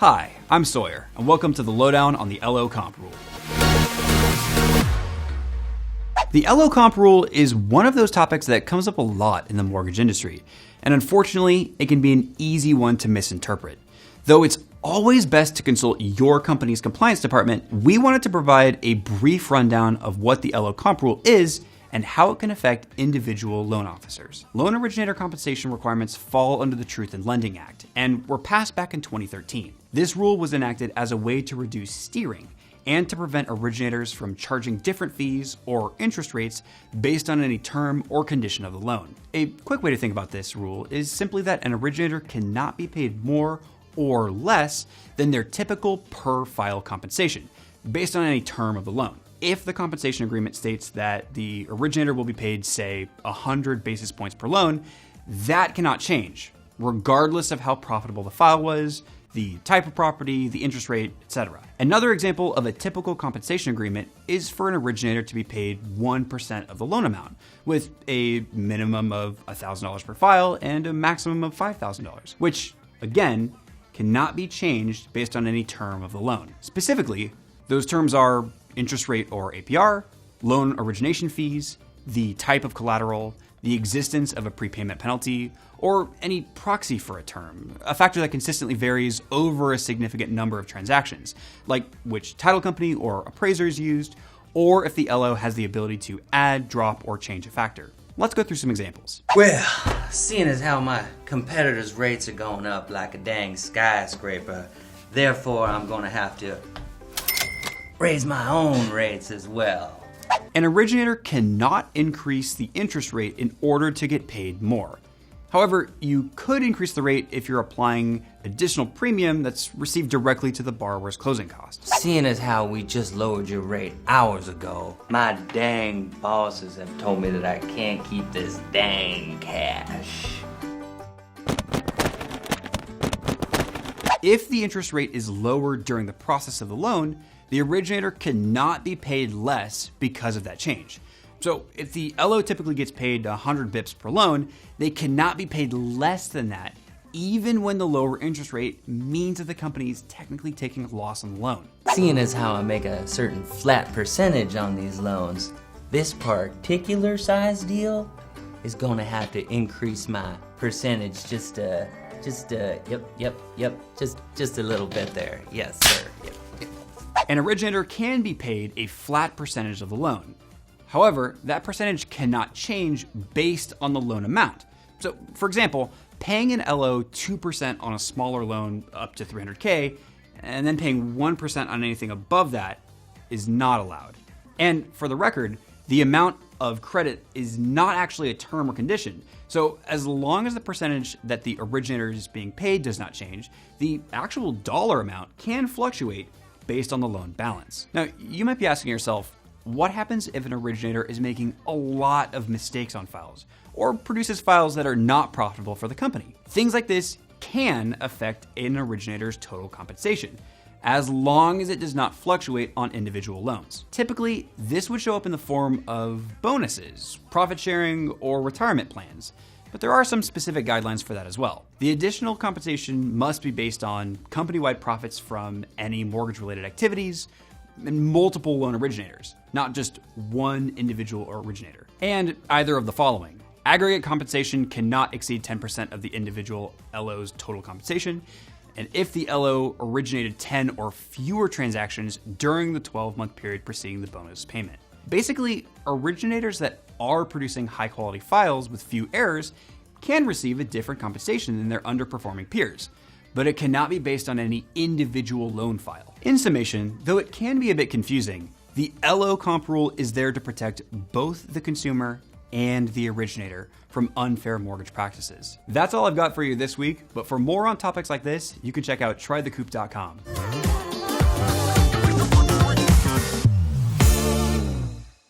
Hi, I'm Sawyer, and welcome to the lowdown on the LO Comp Rule. The LO Comp Rule is one of those topics that comes up a lot in the mortgage industry, and unfortunately, it can be an easy one to misinterpret. Though it's always best to consult your company's compliance department, we wanted to provide a brief rundown of what the LO Comp Rule is and how it can affect individual loan officers. Loan originator compensation requirements fall under the Truth in Lending Act and were passed back in 2013. This rule was enacted as a way to reduce steering and to prevent originators from charging different fees or interest rates based on any term or condition of the loan. A quick way to think about this rule is simply that an originator cannot be paid more or less than their typical per file compensation based on any term of the loan. If the compensation agreement states that the originator will be paid, say, 100 basis points per loan, that cannot change, regardless of how profitable the file was, the type of property, the interest rate, etc. Another example of a typical compensation agreement is for an originator to be paid 1% of the loan amount, with a minimum of $1,000 per file and a maximum of $5,000, which, again, cannot be changed based on any term of the loan. Specifically, those terms are interest rate or APR, loan origination fees, the type of collateral, the existence of a prepayment penalty, or any proxy for a term, a factor that consistently varies over a significant number of transactions, like which title company or appraiser is used, or if the LO has the ability to add, drop, or change a factor. Let's go through some examples. Well, seeing as how my competitors' rates are going up like a dang skyscraper, therefore I'm gonna have to raise my own rates as well. An originator cannot increase the interest rate in order to get paid more. However, you could increase the rate if you're applying additional premium that's received directly to the borrower's closing costs. Seeing as how we just lowered your rate hours ago, my dang bosses have told me that I can't keep this dang cash. If the interest rate is lowered during the process of the loan, the originator cannot be paid less because of that change. So if the LO typically gets paid 100 bips per loan, they cannot be paid less than that, even when the lower interest rate means that the company is technically taking a loss on the loan. Seeing as how I make a certain flat percentage on these loans, this particular size deal is gonna have to increase my percentage just a little bit there. Yes, sir. Yep. An originator can be paid a flat percentage of the loan. However, that percentage cannot change based on the loan amount. So, for example, paying an LO 2% on a smaller loan up to $300K, and then paying 1% on anything above that is not allowed. And for the record, the amount of credit is not actually a term or condition. So as long as the percentage that the originator is being paid does not change, the actual dollar amount can fluctuate based on the loan balance. Now, you might be asking yourself, what happens if an originator is making a lot of mistakes on files or produces files that are not profitable for the company? Things like this can affect an originator's total compensation, as long as it does not fluctuate on individual loans. Typically, this would show up in the form of bonuses, profit sharing, or retirement plans, but there are some specific guidelines for that as well. The additional compensation must be based on company-wide profits from any mortgage-related activities and multiple loan originators, not just one individual originator. And either of the following. Aggregate compensation cannot exceed 10% of the individual LO's total compensation, and if the LO originated 10 or fewer transactions during the 12-month period preceding the bonus payment. Basically, originators that are producing high-quality files with few errors can receive a different compensation than their underperforming peers, but it cannot be based on any individual loan file. In summation, though it can be a bit confusing, the LO Comp Rule is there to protect both the consumer and the originator from unfair mortgage practices. That's all I've got for you this week, but for more on topics like this, you can check out trythecoop.com.